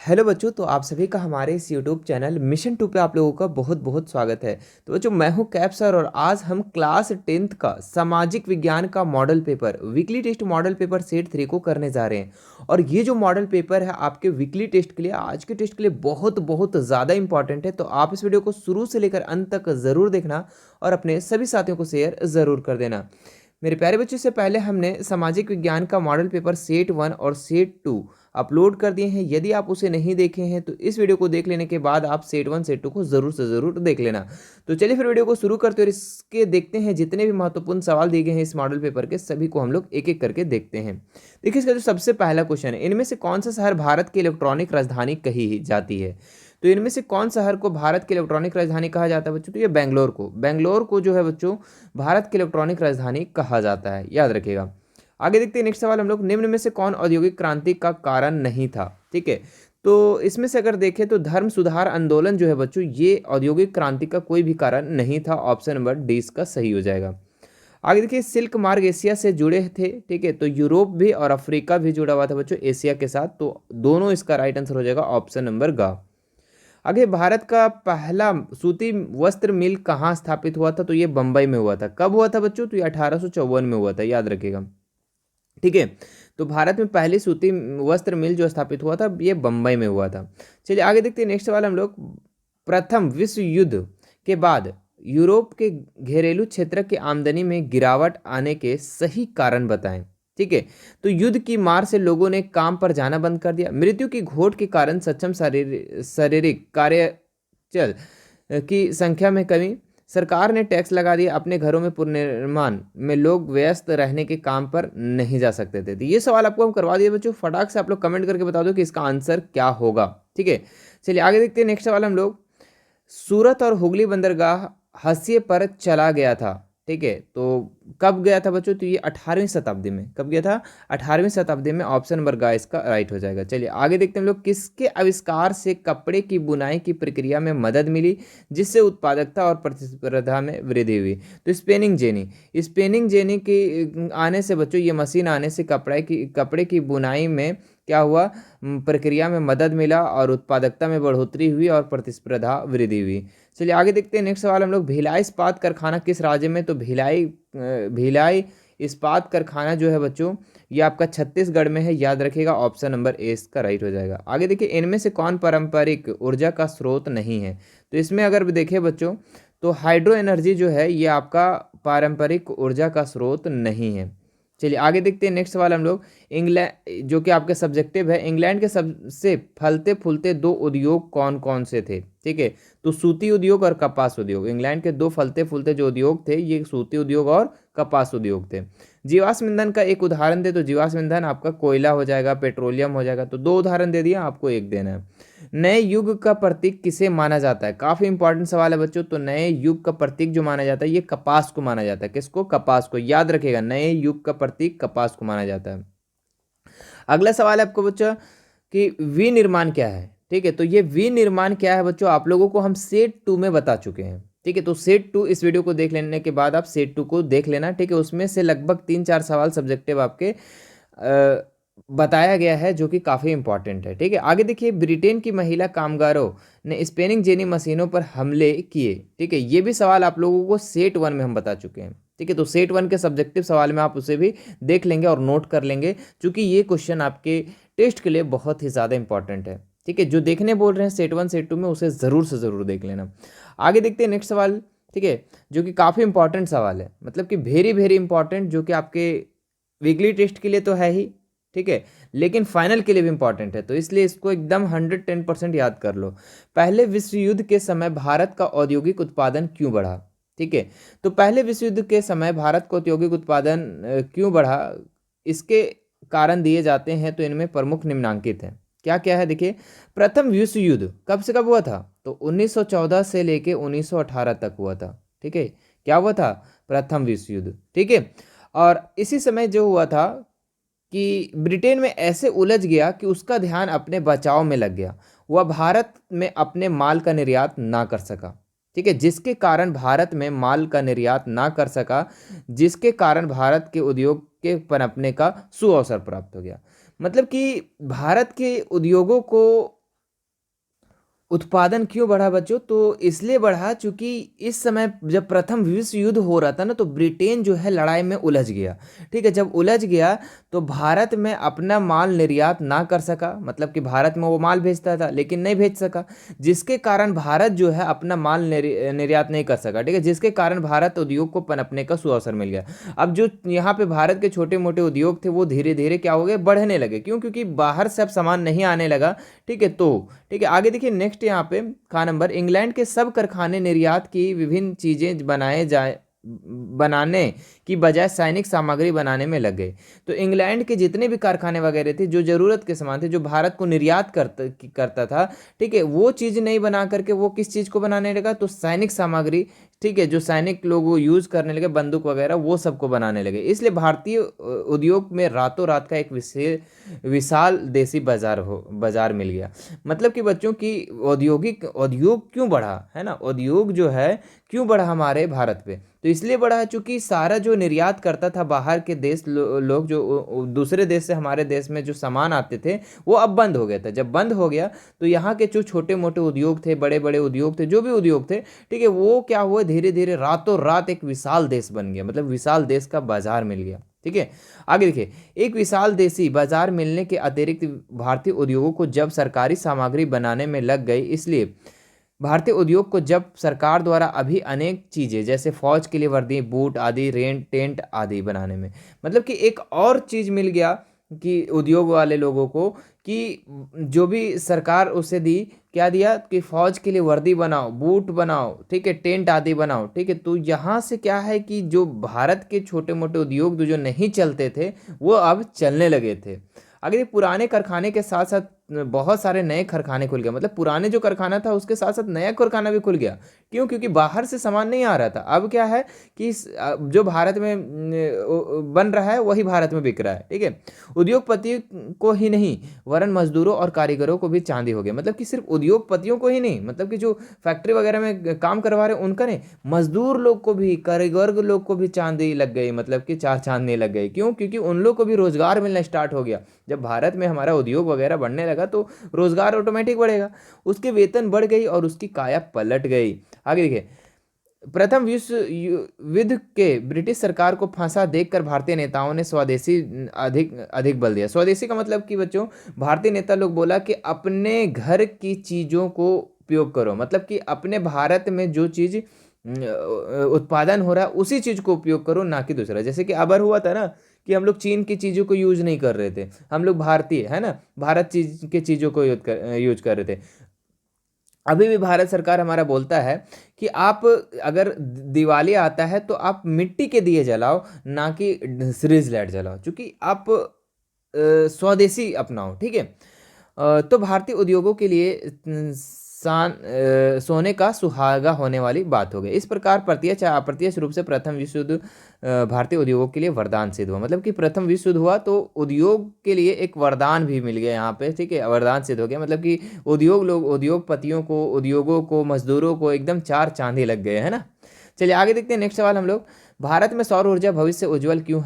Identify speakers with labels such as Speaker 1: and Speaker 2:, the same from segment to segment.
Speaker 1: Hello बच्चों, तो आप सभी का हमारे इस यूट्यूब चैनल मिशन 2 पे आप लोगों का बहुत बहुत स्वागत है। तो बच्चों, मैं हूं कैप सर और आज हम क्लास 10th का सामाजिक विज्ञान का model paper weekly test model paper set 3 को करने जा रहे हैं। और ये जो मॉडल पेपर है आपके वीकली टेस्ट के लिए, आज के टेस्ट के लिए बहुत बहुत ज़्यादा इंपॉर्टेंट है। तो आप इस वीडियो को शुरू से लेकर अंत तक ज़रूर देखना और अपने सभी साथियों को शेयर ज़रूर कर देना। मेरे प्यारे बच्चों, से पहले हमने सामाजिक विज्ञान का मॉडल पेपर सेट 1 और सेट 2 अपलोड कर दिए हैं। यदि आप उसे नहीं देखे हैं तो इस वीडियो को देख लेने के बाद आप सेट 1 सेट 2 को ज़रूर से ज़रूर देख लेना। तो चलिए फिर वीडियो को शुरू करते हैं और इसके देखते हैं जितने भी महत्वपूर्ण सवाल दिए गए हैं इस मॉडल पेपर के, सभी को हम लोग एक एक करके देखते हैं। देखिए, इसका जो सबसे पहला क्वेश्चन है, इनमें से कौन सा शहर भारत की इलेक्ट्रॉनिक राजधानी कही जाती है। तो इनमें से कौन शहर को भारत की इलेक्ट्रॉनिक राजधानी कहा जाता है बच्चों? तो ये बेंगलोर को जो है बच्चों भारत की इलेक्ट्रॉनिक राजधानी कहा जाता है, याद रखिएगा। आगे देखते हैं नेक्स्ट सवाल हम लोग, निम्न में से कौन औद्योगिक क्रांति का कारण नहीं था। ठीक है, तो इसमें से अगर देखें तो धर्म सुधार आंदोलन जो है बच्चों, ये औद्योगिक क्रांति का कोई भी कारण नहीं था। ऑप्शन नंबर डी इसका सही हो जाएगा। आगे देखिए, सिल्क मार्ग एशिया से जुड़े थे। ठीक है, तो यूरोप भी और अफ्रीका भी जुड़ा हुआ था बच्चों एशिया के साथ, तो दोनों इसका राइट आंसर हो जाएगा ऑप्शन नंबर गा। आगे, भारत का पहला सूती वस्त्र मिल कहाँ स्थापित हुआ था? तो ये बंबई में हुआ था। कब हुआ था बच्चों? तो ये 1854 में हुआ था, याद रखिएगा। ठीक है, तो भारत में पहली सूती वस्त्र मिल जो स्थापित हुआ था ये बंबई में हुआ था। चलिए आगे देखते हैं नेक्स्ट सवाल हम लोग, प्रथम विश्व युद्ध के बाद यूरोप के घरेलू क्षेत्र की आमदनी में गिरावट आने के सही कारण बताएं। ठीक है, तो युद्ध की मार से लोगों ने काम पर जाना बंद कर दिया, मृत्यु की घोट के कारण सक्षम शारीरिक कार्य चल की संख्या में कमी, सरकार ने टैक्स लगा दिया, अपने घरों में पुनर्निर्माण में लोग व्यस्त रहने के काम पर नहीं जा सकते थे। तो ये सवाल आपको हम करवा दिए बच्चों, फटाक से आप लोग कमेंट करके बता दो कि इसका आंसर क्या होगा। ठीक है, चलिए आगे देखते हैं नेक्स्ट सवाल हम लोग, सूरत और हुगली बंदरगाह हाशिए पर चला गया था। ठीक है, तो कब गया था बच्चों? तो ये 18वीं शताब्दी में। कब गया था? 18वीं शताब्दी में। ऑप्शन नंबर गा इसका राइट हो जाएगा। चलिए आगे देखते हैं हम लोग, किसके आविष्कार से कपड़े की बुनाई की प्रक्रिया में मदद मिली जिससे उत्पादकता और प्रतिस्पर्धा में वृद्धि हुई? तो स्पेनिंग जेनी की आने से बच्चों, ये मशीन आने से कपड़े की बुनाई में क्या हुआ? प्रक्रिया में मदद मिला और उत्पादकता में बढ़ोतरी हुई और प्रतिस्पर्धा वृद्धि हुई। चलिए आगे देखते हैं नेक्स्ट सवाल हम लोग, भिलाई इस्पात कारखाना किस राज्य में? तो भिलाई इस्पात कारखाना जो है बच्चों, ये आपका छत्तीसगढ़ में है, याद रखिएगा। ऑप्शन नंबर ए इसका राइट हो जाएगा। आगे देखिए, इनमें से कौन पारंपरिक ऊर्जा का स्रोत नहीं है? तो इसमें अगर देखें बच्चों, तो हाइड्रो एनर्जी जो है ये आपका पारंपरिक ऊर्जा का स्रोत नहीं है। चलिए आगे देखते हैं नेक्स्ट सवाल हम लोग, इंग्लैंड जो कि आपके सब्जेक्टिव है, इंग्लैंड के सबसे फलते फूलते दो उद्योग कौन कौन से थे? ठीक है, तो सूती उद्योग और कपास उद्योग, इंग्लैंड के दो फलते फूलते जो उद्योग थे ये सूती उद्योग और कपास उद्योग थे। जीवाश्म ईंधन का एक उदाहरण दे, तो जीवाश्म ईंधन आपका कोयला हो जाएगा, पेट्रोलियम हो जाएगा। तो दो उदाहरण दे दिया, आपको एक देना है। नए युग का प्रतीक किसे माना जाता है? काफी इंपॉर्टेंट सवाल है बच्चों। तो नए युग का प्रतीक जो माना जाता है ये कपास को माना जाता है। किसको? कपास को, याद रखिएगा। नए युग का प्रतीक कपास को माना जाता है। अगला सवाल है आपको बच्चों कि विनिर्माण क्या है? ठीक है, तो ये विनिर्माण क्या है बच्चों, आप लोगों को हम सेट 2 में बता चुके हैं। ठीक है, तो सेट 2 इस वीडियो को देख लेने के बाद आप सेट 2 को देख लेना। ठीक है, उसमें से लगभग 3-4 सवाल सब्जेक्टिव आपके बताया गया है जो कि काफ़ी इंपॉर्टेंट है। ठीक है, आगे देखिए, ब्रिटेन की महिला कामगारों ने स्पेनिंग जेनी मशीनों पर हमले किए। ठीक है, ये भी सवाल आप लोगों को सेट 1 में हम बता चुके हैं। ठीक है, तो सेट 1 के सब्जेक्टिव सवाल में आप उसे भी देख लेंगे और नोट कर लेंगे, क्योंकि ये क्वेश्चन आपके टेस्ट के लिए बहुत ही ज़्यादा इंपॉर्टेंट है। ठीक है, जो देखने बोल रहे हैं सेट 1 सेट 2 में उसे ज़रूर से ज़रूर देख लेना। आगे देखते हैं नेक्स्ट सवाल। ठीक है, जो कि काफ़ी इंपॉर्टेंट सवाल है, मतलब कि वेरी वेरी इंपॉर्टेंट, जो कि आपके वीकली टेस्ट के लिए तो है ही, ठीक है, लेकिन फाइनल के लिए भी इंपॉर्टेंट है, तो इसलिए इसको एकदम 110% याद कर लो। पहले विश्व युद्ध के समय भारत का औद्योगिक उत्पादन क्यों बढ़ा? ठीक है, तो पहले विश्व युद्ध के समय भारत का औद्योगिक उत्पादन क्यों बढ़ा, इसके कारण दिए जाते हैं। तो इनमें प्रमुख निम्नांकित हैं। क्या क्या है देखिए, प्रथम विश्व युद्ध कब से कब हुआ था? तो 1914 से लेके 1918 तक हुआ था। ठीक है, क्या हुआ था? प्रथम विश्व युद्ध। ठीक है, और इसी समय जो हुआ था कि ब्रिटेन में ऐसे उलझ गया कि उसका ध्यान अपने बचाव में लग गया, वह भारत में अपने माल का निर्यात ना कर सका। ठीक है, जिसके कारण भारत में माल का निर्यात ना कर सका, जिसके कारण भारत के उद्योग के पनपने का सुअवसर प्राप्त हो गया। मतलब कि भारत के उद्योगों को उत्पादन क्यों बढ़ा बच्चों? तो इसलिए बढ़ा चूंकि इस समय जब प्रथम विश्व युद्ध हो रहा था ना, तो ब्रिटेन जो है लड़ाई में उलझ गया। ठीक है, जब उलझ गया तो भारत में अपना माल निर्यात ना कर सका, मतलब कि भारत में वो माल भेजता था लेकिन नहीं भेज सका, जिसके कारण भारत जो है अपना माल निर्यात नहीं कर सका। ठीक है, जिसके कारण भारत उद्योग को पनपने का सुअवसर मिल गया। अब जो यहाँ पे भारत के छोटे मोटे उद्योग थे वो धीरे धीरे क्या हो गए, बढ़ने लगे। क्यों? क्योंकि बाहर से अब सामान नहीं आने लगा। ठीक है, तो ठीक है, आगे देखिए नेक्स्ट यहाँ पे का नंबर, इंग्लैंड के सब कारखाने निर्यात की विभिन्न चीजें बनाने की बजाय सैनिक सामग्री बनाने में लग गए। तो इंग्लैंड के जितने भी कारखाने वगैरह थे जो जरूरत के सामान थे, जो भारत को निर्यात करता था, ठीक है, वो चीज नहीं बना करके वो किस चीज को बनाने लगा, तो सैनिक सामग्री। ठीक है, जो सैनिक लोग वो यूज करने लगे, बंदूक वगैरह वो सबको बनाने लगे। इसलिए भारतीय उद्योग में रातों रात का एक विशाल देसी बाजार मिल गया। मतलब कि बच्चों की उद्योग क्यों बढ़ा है ना, उद्योग जो है क्यों बढ़ा हमारे भारत पे? तो इसलिए बढ़ा है चूंकि सारा जो निर्यात करता था बाहर के देश लोग, जो दूसरे देश से हमारे देश में जो सामान आते थे वो अब बंद हो गया था। जब बंद हो गया तो यहाँ के जो छोटे मोटे उद्योग थे, बड़े बड़े उद्योग थे, जो भी उद्योग थे, ठीक है, वो क्या हुआ, धीरे धीरे रातों रात एक विशाल देश बन गया, मतलब विशाल देश का बाजार मिल गया। ठीक है, आगे देखिए, एक विशाल देशी बाजार मिलने के अतिरिक्त भारतीय उद्योगों को जब सरकारी सामग्री बनाने में लग गई, इसलिए भारतीय उद्योग को जब सरकार द्वारा अभी अनेक चीजें जैसे फौज के लिए वर्दी, बूट आदि, रेंट टेंट आदि बनाने में, मतलब कि एक और चीज मिल गया कि उद्योग वाले लोगों को, कि जो भी सरकार उसे दी, क्या दिया कि फौज के लिए वर्दी बनाओ, बूट बनाओ, ठीक है, टेंट आदि बनाओ। ठीक है, तो यहाँ से क्या है कि जो भारत के छोटे मोटे उद्योग जो नहीं चलते थे वो अब चलने लगे थे। अगर पुराने कारखाने के साथ साथ बहुत सारे नए कारखाने खुल गए, मतलब पुराने जो कारखाना था उसके साथ साथ नया कारखाना भी खुल गया। क्यों? क्योंकि बाहर से सामान नहीं आ रहा था। अब क्या है कि जो भारत में बन रहा है वही भारत में बिक रहा है। ठीक है, उद्योगपति को ही नहीं वरन मजदूरों और कारीगरों को भी चांदी हो गया। मतलब कि सिर्फ उद्योगपतियों को ही नहीं, मतलब कि जो फैक्ट्री वगैरह में काम करवा रहे उनका नहीं, मजदूर लोग को भी, कारीगर लोग को भी चांदी लग गई, मतलब कि चार चांदनी लग गई। क्यों? क्योंकि उन लोग को भी रोजगार मिलना स्टार्ट हो गया। जब भारत में हमारा उद्योग वगैरह बढ़ने लगा तो रोजगार ऑटोमेटिक बढ़ेगा। उसके वेतन बढ़ गई और उसकी काया पलट गई। आगे देखिए, प्रथम विश्व युद्ध के ब्रिटिश सरकार को फंसा देखकर भारतीय नेताओं ने स्वदेशी अधिक अधिक बल दिया। स्वदेशी का मतलब कि बच्चों, भारतीय नेता लोग बोला कि अपने घर की चीजों को उपयोग करो, मतलब कि अपने भारत में जो चीज उत्पादन हो रहा है उसी चीज को उपयोग करो, ना कि दूसरा। जैसे कि अबर हुआ था ना कि हम लोग चीन की चीजों को यूज नहीं कर रहे थे, हम लोग भारतीय है ना, भारत चीज के चीजों को यूज कर रहे थे। अभी भी भारत सरकार हमारा बोलता है कि आप अगर दिवाली आता है तो आप मिट्टी के दिए जलाओ, ना कि सीरीज लाइट जलाओ, क्योंकि आप स्वदेशी अपनाओ। ठीक है, तो भारतीय उद्योगों के लिए सोने का सुहागा होने वाली बात हो गई। इस प्रकार प्रत्यक्ष या अप्रत्यक्ष रूप से प्रथम विश्व युद्ध भारतीय उद्योगों के लिए वरदान सिद्ध हुआ। मतलब कि प्रथम विश्व युद्ध हुआ तो उद्योग के लिए एक वरदान भी मिल गया यहाँ पे। ठीक है, वरदान सिद्ध हो गया, मतलब कि उद्योगपतियों को, उद्योगों को, मजदूरों को एकदम चार चांदी लग गए, है ना। चलिए आगे देखते हैं नेक्स्ट सवाल हम लोग, भारत में सौर ऊर्जा भविष्य उज्जवल क्यों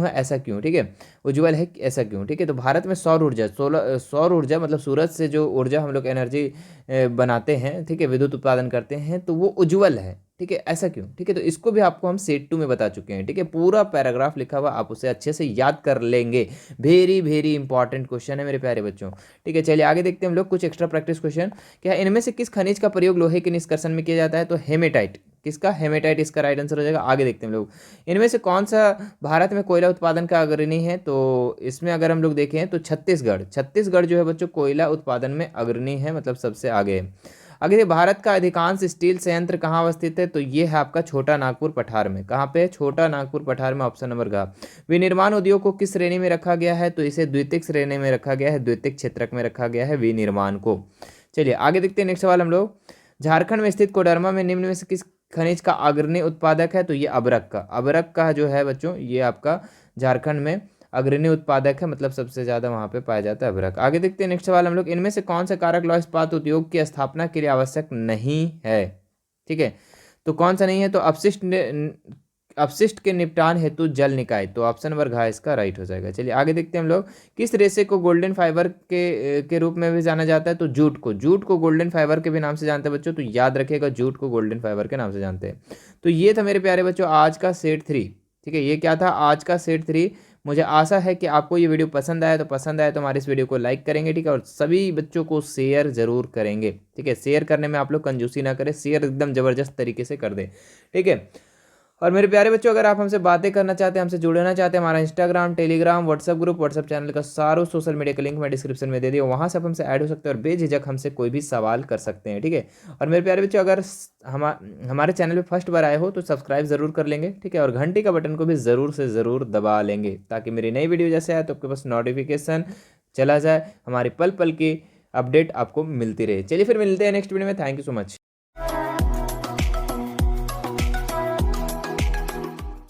Speaker 1: है ऐसा क्यों? ठीक है, उज्जवल है ऐसा क्यों? ठीक है, तो भारत में सौर ऊर्जा मतलब सूरज से जो ऊर्जा हम लोग एनर्जी बनाते हैं, ठीक है, विद्युत उत्पादन करते हैं, तो वो उज्जवल है। ठीक है, ऐसा क्यों? ठीक है, तो इसको भी आपको हम सेट 2 में बता चुके हैं। ठीक है, पूरा पैराग्राफ लिखा हुआ, आप उसे अच्छे से याद कर लेंगे। वेरी वेरी इंपॉर्टेंट क्वेश्चन है मेरे प्यारे बच्चों। ठीक है, चलिए आगे देखते हैं हम लोग कुछ एक्स्ट्रा प्रैक्टिस क्वेश्चन। क्या इनमें से किस खनिज का प्रयोग लोहे के निष्कर्षण में किया जाता है? तो हेमेटाइट। किसका? हेमेटाइट इसका राइट आंसर हो जाएगा। आगे देखते हैं हम लोग, इनमें से कौन सा भारत में कोयला उत्पादन का अग्रणी है? तो इसमें अगर हम लोग देखें तो छत्तीसगढ़ जो है बच्चों कोयला उत्पादन में अग्रणी है, मतलब सबसे आगे है। अगर भारत का अधिकांश स्टील संयंत्र कहाँ अवस्थित है? तो ये है आपका छोटा नागपुर पठार में। कहाँ पे? छोटा नागपुर पठार में, ऑप्शन नंबर ग। विनिर्माण उद्योग को किस श्रेणी में रखा गया है? तो इसे द्वितीयक श्रेणी में रखा गया है, द्वितीयक क्षेत्रक में रखा गया है विनिर्माण को। चलिए आगे देखते हैं नेक्स्ट सवाल हम लोग, झारखंड में स्थित कोडरमा में निम्न में से किस खनिज का अग्रणी उत्पादक है? तो ये अबरक का जो है बच्चों, ये आपका झारखंड में अग्रणी उत्पादक है, मतलब सबसे ज्यादा वहां पे पाया जाता है अभ्रक। आगे देखते हैं नेक्स्ट सवाल हम लोग, इनमें से कौन सा कारक लौह इस्पात उद्योग की स्थापना के लिए आवश्यक नहीं है? ठीक है, तो कौन सा नहीं है? तो अपशिष्ट के निपटान हेतु जल निकाय, तो ऑप्शन नंबर घ इसका राइट हो जाएगा। चलिए आगे देखते हैं हम लोग, किस रेशे को गोल्डन फाइबर के रूप में भी जाना जाता है, तो जूट को गोल्डन फाइबर के भी नाम से जानते हैं बच्चों, तो याद रखिएगा जूट को गोल्डन फाइबर के नाम से जानते हैं। तो ये था मेरे प्यारे बच्चों आज का सेट 3। ठीक है, ये क्या था आज का सेट 3। मुझे आशा है कि आपको ये वीडियो पसंद आया, तो हमारे इस वीडियो को लाइक करेंगे, ठीक है, और सभी बच्चों को शेयर जरूर करेंगे। ठीक है, शेयर करने में आप लोग कंजूसी ना करें, शेयर एकदम ज़बरदस्त तरीके से कर दें। ठीक है, और मेरे प्यारे बच्चों अगर आप हमसे बातें करना चाहते हैं, हमसे जुड़ना चाहते हैं, हमारा Instagram, Telegram, WhatsApp group, WhatsApp channel का सारों सोशल मीडिया का लिंक मैं डिस्क्रिप्शन में दे दिया, वहाँ से आप हमसे ऐड हो सकते हैं और बेझिझक हमसे कोई भी सवाल कर सकते हैं। ठीक है, और मेरे प्यारे बच्चों अगर हमारे चैनल पे फर्स्ट बार आए हो तो सब्सक्राइब जरूर कर लेंगे। ठीक है, और घंटी का बटन को भी ज़रूर से ज़रूर दबा लेंगे, ताकि मेरी नई वीडियो जैसे आए तो आपके पास नोटिफिकेशन चला जाए, हमारी पल पल की अपडेट आपको मिलती रहे। चलिए फिर मिलते हैं नेक्स्ट वीडियो में। Thank you so much.